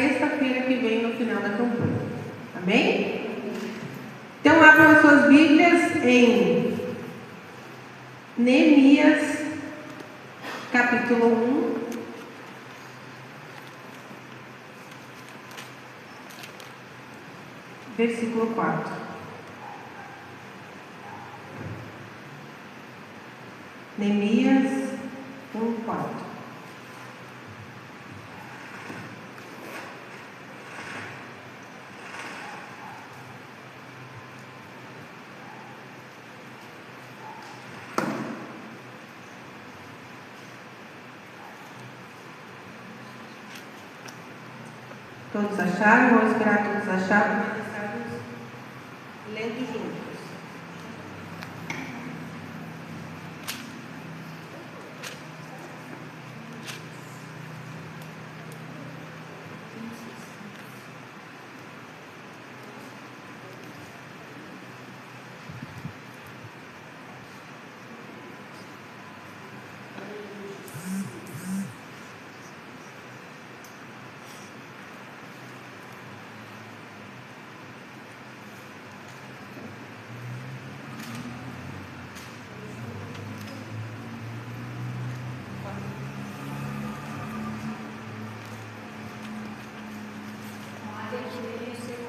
sexta-feira que vem, no final da campanha. Amém? Então, abram as suas Bíblias em Neemias, capítulo 1. Versículo 4. Neemias 1, 4. Todos acharam? Vamos esperar todos acharem, mas estamos lendo juntos.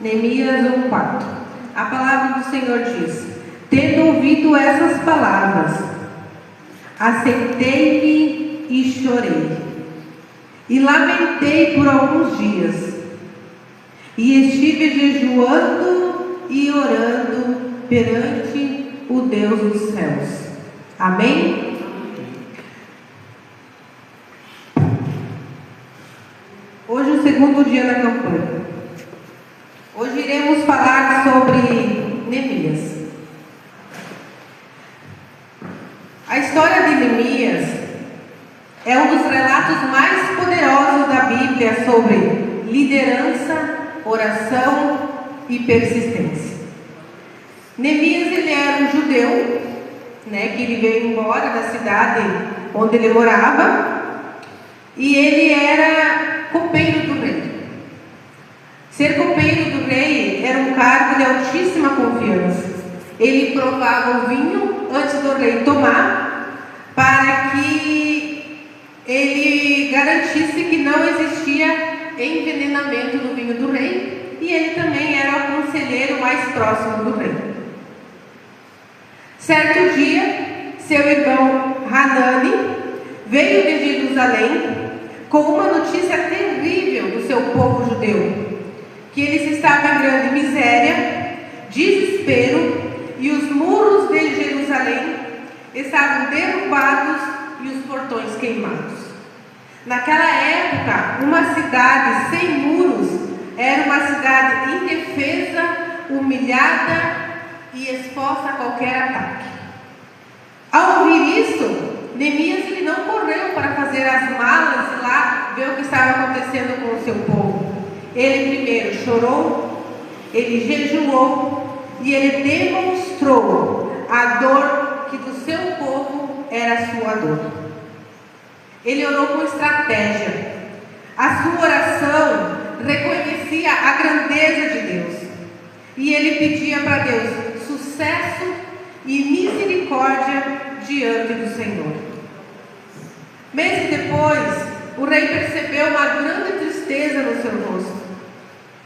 Neemias 1:4. A palavra do Senhor diz: tendo ouvido essas palavras, assentei-me e chorei, e lamentei por alguns dias, e estive jejuando e orando perante o Deus dos céus. Amém? Hoje é o segundo dia da campanha. Hoje iremos falar sobre Neemias. A história de Neemias é um dos relatos mais poderosos da Bíblia sobre liderança, oração e persistência. Neemias, ele era um judeu, que ele veio embora da cidade onde ele morava, e ele era copeiro do rei. Ser copeiro do rei era um cargo de altíssima confiança. Ele provava o vinho antes do rei tomar, para que ele garantisse que não existia envenenamento no vinho do rei, e ele também era o conselheiro mais próximo do rei. Certo dia, seu irmão Hanani veio de Jerusalém com uma notícia terrível do seu povo judeu, que eles estavam em grande miséria, desespero, e os muros de Jerusalém estavam derrubados e os portões queimados. Naquela época, uma cidade sem muros era uma cidade indefesa, humilhada e exposta a qualquer ataque. Ao ouvir isso, Neemias ele não correu para fazer as malas e lá ver o que estava acontecendo com o seu povo. Ele primeiro chorou, ele jejuou e ele demonstrou a dor que do seu povo era a sua dor. Ele orou com estratégia. A sua oração reconhecia a grandeza de Deus, e ele pedia para Deus sucesso e misericórdia diante do Senhor. Meses depois, o rei percebeu uma grande tristeza no seu rosto.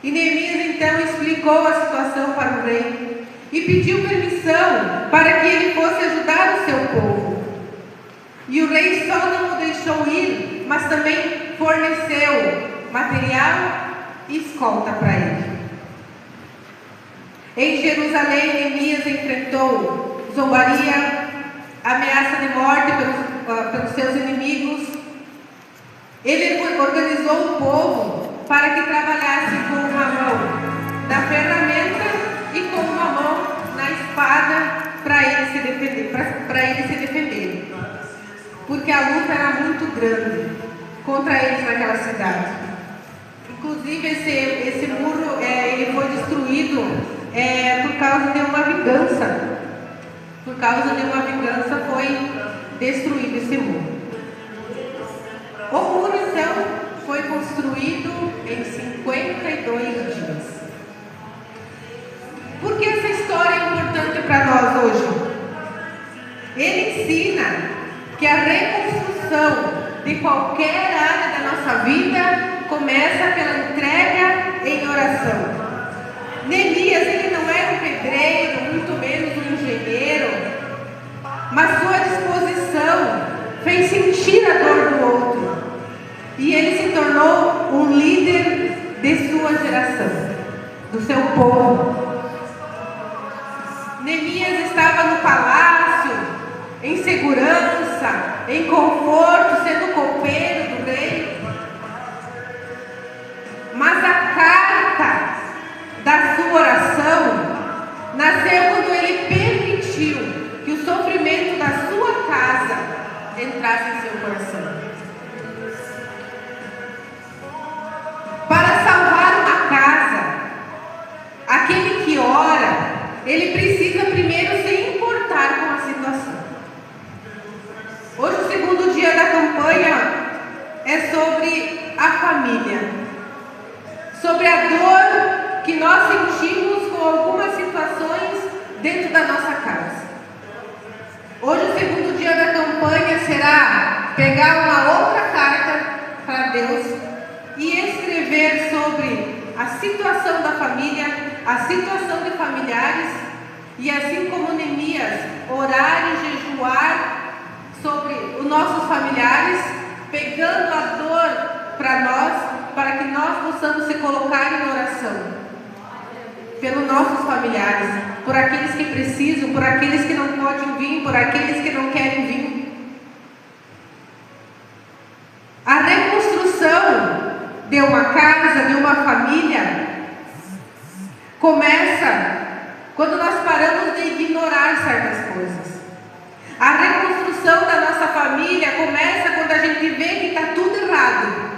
E Neemias então explicou a situação para o rei e pediu permissão para que ele fosse ajudar o seu povo. E o rei só não o deixou ir, mas também forneceu material e escolta para ele. Em Jerusalém, Neemias enfrentou zombaria, ameaça de morte pelos seus inimigos. Ele organizou o povo para que trabalhasse com uma mão na ferramenta e com uma mão na espada para eles se defenderem. Porque a luta era muito grande contra eles naquela cidade. Inclusive esse muro ele foi destruído por causa de uma vingança. Por causa de uma vingança foi destruído esse muro. O muro então foi construído em 5 que a reconstrução de qualquer área da nossa vida começa pela entrega em oração. Neemias, ele não era um pedreiro, muito menos um engenheiro, mas sua disposição fez sentir a dor do outro. E ele se tornou um líder de sua geração, do seu povo. Neemias estava no palácio, em segurança, em conforto, sendo copeiro do rei. Mas a carta da sua oração nasceu quando ele permitiu que o sofrimento da sua casa entrasse em seu coração. Para salvar uma casa, aquele que ora, ele precisa primeiro se importar com a situação. Hoje o segundo dia da campanha é sobre a família, sobre a dor que nós sentimos com algumas situações dentro da nossa casa. Hoje o segundo dia da campanha será pegar uma outra carta para Deus e escrever sobre a situação da família, a situação de familiares, e assim como Neemias, orar e jejuar sobre os nossos familiares, pegando a dor para nós, para que nós possamos se colocar em oração pelos nossos familiares, por aqueles que precisam, por aqueles que não podem vir, por aqueles que não querem vir. A reconstrução de uma casa, de uma família, começa quando nós paramos de ignorar certas coisas. A reconstrução da nossa família começa quando a gente vê que está tudo errado.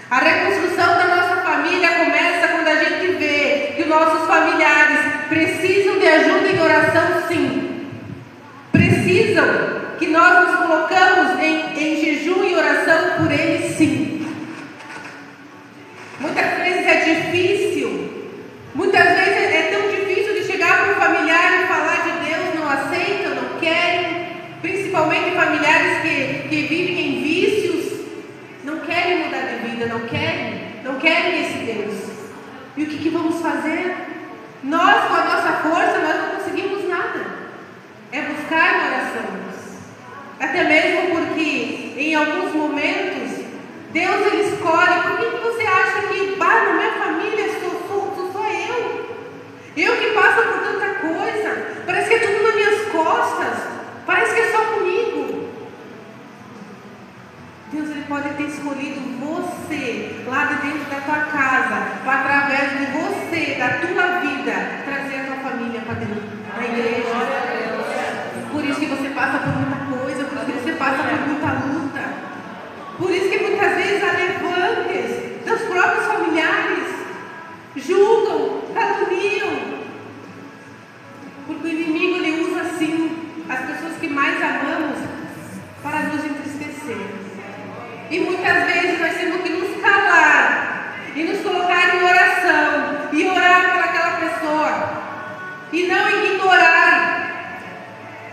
A reconstrução da nossa família começa quando a gente vê que os nossos familiares precisam de ajuda em oração, sim. Precisam que nós nos colocamos em jejum e oração por eles, sim. Muitas vezes é difícil, muitas vezes é tão difícil de chegar para o familiar e falar de Deus, não aceitam, não querem, principalmente familiares que vivem em vícios, não querem mudar de vida, não querem esse Deus. E o que vamos fazer? Nós, com a nossa força, nós não conseguimos nada. É buscar na oração. Até mesmo porque, em alguns momentos, Deus ele escolhe. Por que você acha que, na minha família, sou só eu? Eu que passo por tanta coisa. Parece que é tudo nas minhas costas. Parece que é só comigo. Deus ele pode ter escolhido você lá de dentro da tua casa, para através de você, da tua vida, trazer a tua família para dentro da igreja. Por isso que você passa por muita coisa, por isso que você passa por muita luta. Por isso que muitas vezes há levantes dos próprios familiares, julgam, caluniam. Porque o inimigo ele usa assim as pessoas que mais amamos para nos entristecer. E muitas vezes nós temos que nos calar e nos colocar em oração e orar por aquela pessoa e não ignorar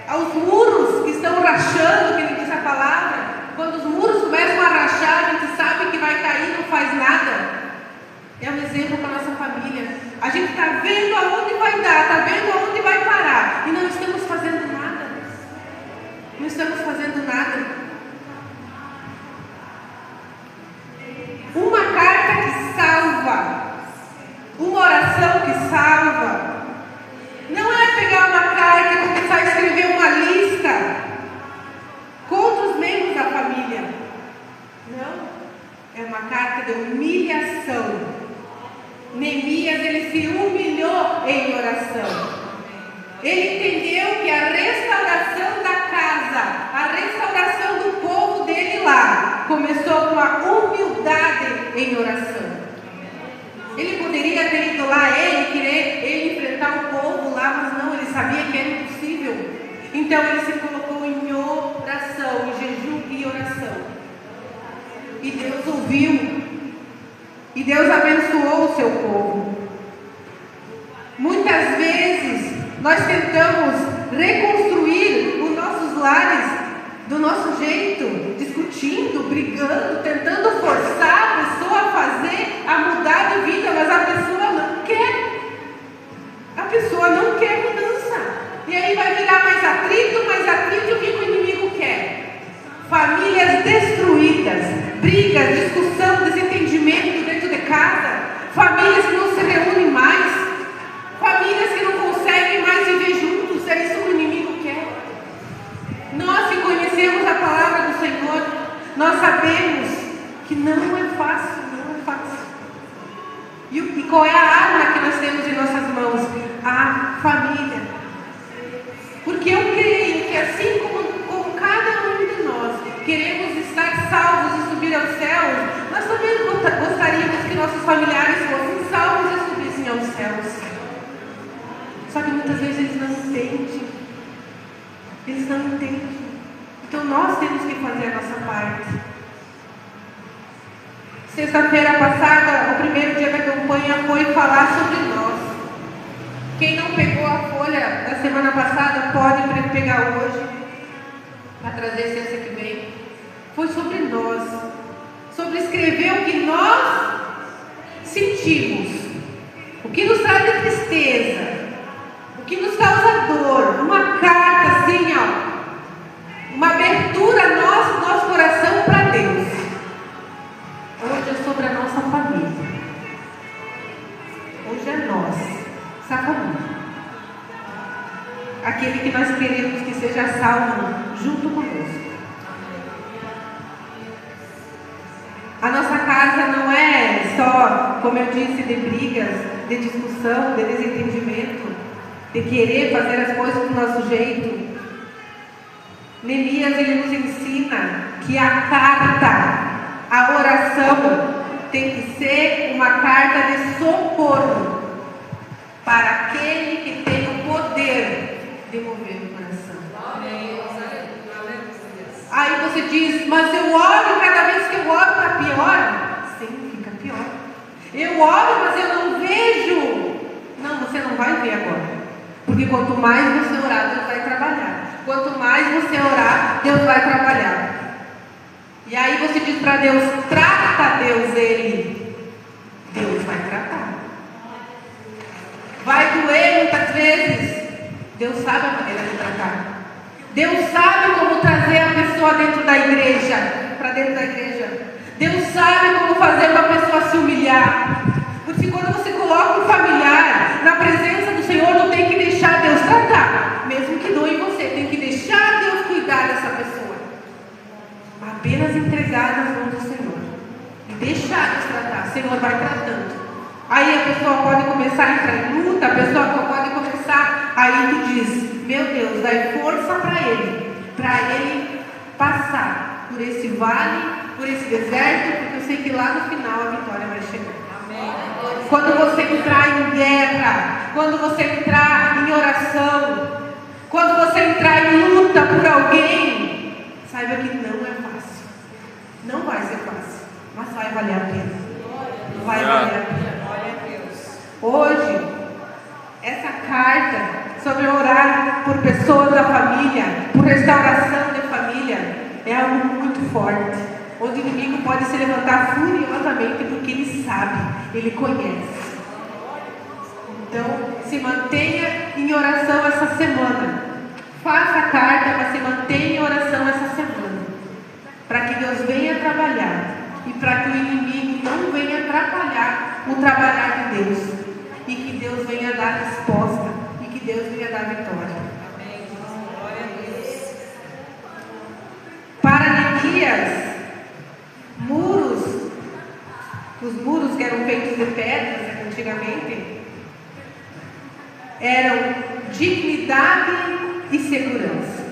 aos muros que estão rachando, que ele diz a palavra. Quando os muros começam a rachar, a gente sabe que vai cair, não faz nada. É um exemplo para a nossa família. A gente está vendo aonde vai dar, está vendo aonde vai parar e não estamos fazendo nada. Não estamos fazendo nada. Uma carta que salva, uma oração que salva, não é pegar uma carta e começar a escrever uma lista contra os membros da família. Não, é uma carta de humilhação. Neemias, ele se humilhou em oração. Ele entendeu que a restauração da casa, a restauração do povo dele lá, começou com a humildade em oração. Ele poderia ter ido lá, ele enfrentar o povo lá, mas não, ele sabia que era impossível. Então ele se colocou em oração, em jejum e oração. E Deus ouviu. E Deus abençoou o seu povo. Muitas vezes nós tentamos reconstruir os nossos lares do nosso jeito, discutindo, brigando, tentando forçar a pessoa a fazer, a mudar de vida, mas a pessoa não quer. A pessoa não quer mudança. E aí vai virar mais atrito, e o que o inimigo quer? Famílias destruídas, brigas, discussão, desentendimento dentro de casa, famílias que não se reúnem mais, famílias que não conseguem mais viver juntos. É isso que o inimigo quer. Nós que conhecemos a palavra do Senhor, nós sabemos que não é fácil, não é fácil. E qual é a arma que nós temos em nossas mãos? A família. Porque eu creio que assim como cada um de nós queremos estar salvos e subir aos céus, nós também gostaríamos que nossos familiares fossem salvos e subissem aos céus. Só que muitas vezes eles não entendem. Eles não entendem. Então nós temos que fazer a nossa parte. Sexta-feira passada, o primeiro dia da campanha foi falar sobre nós. Quem não pegou a folha da semana passada pode pegar hoje, para trazer sexta que vem. Foi sobre nós, sobre escrever o que nós sentimos, o que nos traz de tristeza, o que nos causa dor. Uma carta assim, ó, uma abertura nosso coração para Deus. Hoje é sobre a nossa família. Hoje é nós, essa família. Aquele que nós queremos que seja salvo junto conosco. A nossa casa não é só, como eu disse, de brigas, de discussão, de desentendimento, de querer fazer as coisas do nosso jeito. Neemias, ele nos ensina que a carta, a oração, tem que ser uma carta de socorro para aquele que tem o poder de mover o coração. Aí você diz, mas eu oro, cada vez que eu oro está pior? Sim, fica pior. Eu oro, mas eu não vejo. Não, você não vai ver agora. Porque quanto mais você orar, Deus vai trabalhar. Quanto mais você orar, Deus vai trabalhar. E aí você diz para Deus, trata Deus ele. Deus vai tratar. Vai doer muitas vezes. Deus sabe a maneira de tratar. Deus sabe como trazer a pessoa dentro da igreja, para dentro da igreja. Deus sabe como fazer uma pessoa se humilhar. Porque quando você coloca um familiar na presença do Senhor, não tem que deixar Deus tratar. Mesmo que doe em você, tem que deixar Deus cuidar dessa pessoa. Apenas entregar nas mãos do Senhor. E deixar Deus tratar. O Senhor vai tratando. Aí a pessoa pode começar a entrar em luta, a pessoa pode começar, aí tu diz, meu Deus, dai força para ele passar por esse vale, por esse deserto, porque eu sei que lá no final a vitória vai chegar. Amém. Quando você entrar em guerra, quando você entrar em oração, quando você entrar em luta por alguém, saiba que não é fácil. Não vai ser fácil, mas vai valer a pena. Vai valer a pena. Hoje, essa carta sobre orar por pessoas da família, por restauração de família, é algo muito forte. Onde o inimigo pode se levantar furiosamente porque ele sabe, ele conhece. Então, se mantenha em oração essa semana. Faça a carta, mas se mantenha em oração essa semana. Para que Deus venha trabalhar. E para que o inimigo não venha atrapalhar o trabalhar de Deus. E que Deus venha dar resposta. E que Deus venha dar vitória. Amém. Glória a Deus. Para Neemias, os muros que eram feitos de pedras antigamente, eram dignidade e segurança.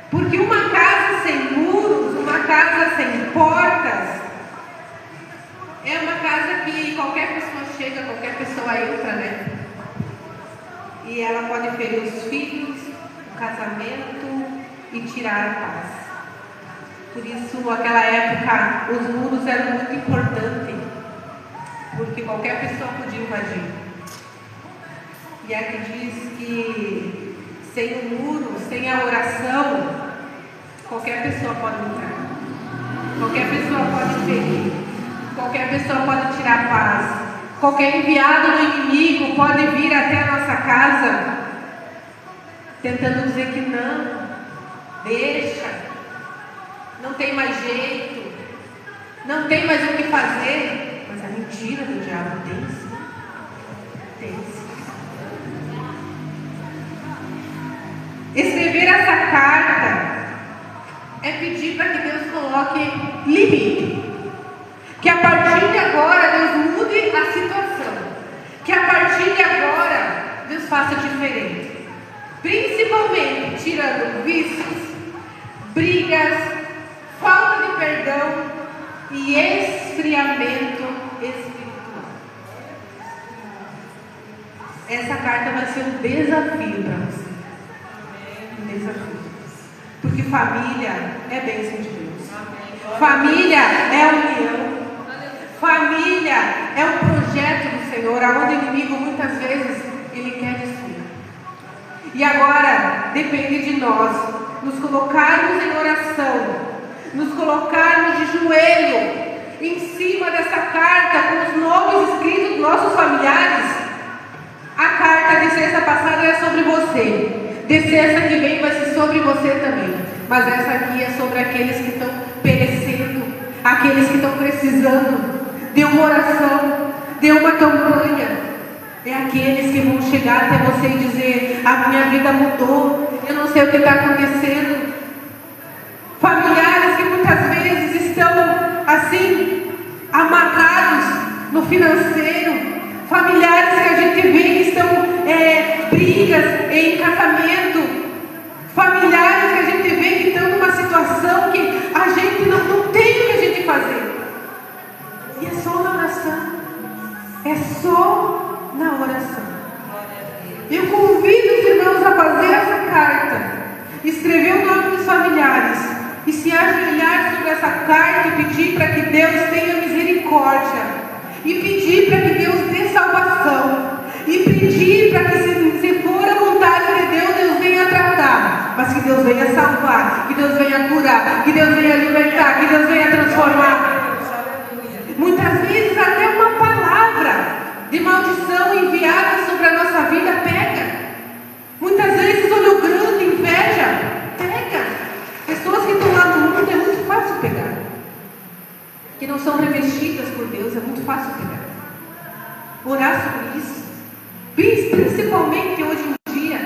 Porque uma casa sem muros, uma casa sem portas, é uma casa que qualquer pessoa chega, qualquer pessoa entra, né? E ela pode ferir os filhos, o casamento e tirar a paz. Por isso, naquela época, os muros eram muito importantes, porque qualquer pessoa podia invadir. E aqui diz que sem o muro, sem a oração, qualquer pessoa pode entrar. Qualquer pessoa pode ferir. Qualquer pessoa pode tirar a paz. Qualquer enviado do inimigo pode vir até a nossa casa tentando dizer que não, deixa, não tem mais jeito, não tem mais o que fazer. Mas a mentira do diabo tem sim. Tem sim. Escrever essa carta é pedir para que Deus coloque limite. Que a partir de agora Deus mude a situação. Que a partir de agora Deus faça diferente. Principalmente tirando vícios, brigas, falta de perdão e esfriamento espiritual. Essa carta vai ser um desafio para você. Um desafio. Porque família é bênção de Deus. Família é união. Família é um projeto do Senhor, aonde o inimigo muitas vezes ele quer destruir. E agora depende de nós nos colocarmos em oração, nos colocarmos de joelho em cima dessa carta com os nomes escritos dos nossos familiares. A carta de sexta passada é sobre você, de sexta que vem vai ser sobre você também, mas essa aqui é sobre aqueles que estão perecendo, aqueles que estão precisando de uma oração, de uma campanha. É aqueles que vão chegar até você e dizer: a minha vida mudou, eu não sei o que está acontecendo. Familiares que muitas vezes estão assim, amarrados no financeiro. Familiares que a gente vê que estão brigas em casamento. Familiares que a gente vê que estão numa situação que a gente não tem o que a gente fazer. E é só na oração. É só na oração. Eu convido os irmãos a fazer essa carta, escrever o nome dos familiares e se ajoelhar sobre essa carta e pedir para que Deus tenha misericórdia, e pedir para que Deus dê salvação, e pedir para que se for a vontade de Deus, Deus venha tratar, mas que Deus venha salvar, que Deus venha curar, que Deus venha libertar, que Deus venha transformar. Muitas vezes até uma palavra de maldição enviada sobre a nossa vida pega. Muitas vezes olho grande, inveja, pega. Pessoas que estão lá no mundo é muito fácil pegar. Que não são revestidas por Deus, é muito fácil pegar. Orar sobre isso. Principalmente hoje em dia,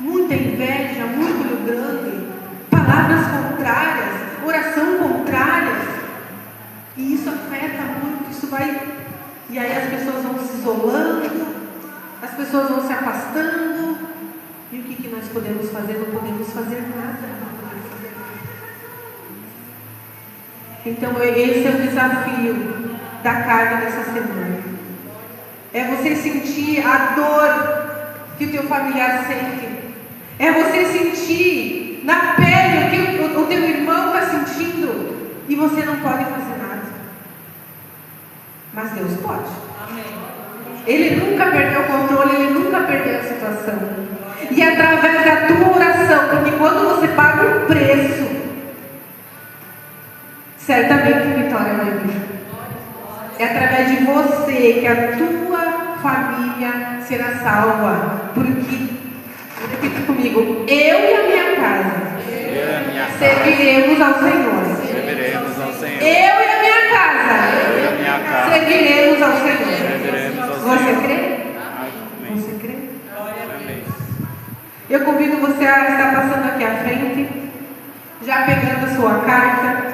muita inveja, muito olho grande, palavras contrárias, oração contrária. E isso afeta muito, isso vai. E aí as pessoas vão se isolando, as pessoas vão se afastando. E o que nós podemos fazer? Não podemos fazer nada. Então esse é o desafio da carta dessa semana. É você sentir a dor que o teu familiar sente. É você sentir na pele o que o teu irmão está sentindo. E você não pode fazer nada. Mas Deus pode. Ele nunca perdeu o controle, Ele nunca perdeu a situação. E através da tua oração, porque quando você paga um preço, certamente a vitória vai vir. É através de você que a tua família será salva. Porque, repita comigo, eu e a minha casa serviremos ao Senhor. Serviremos ao Senhor. Eu e a minha casa serviremos ao Senhor. Você crê? Você crê? Eu convido você a estar passando aqui à frente, já pegando a sua carta.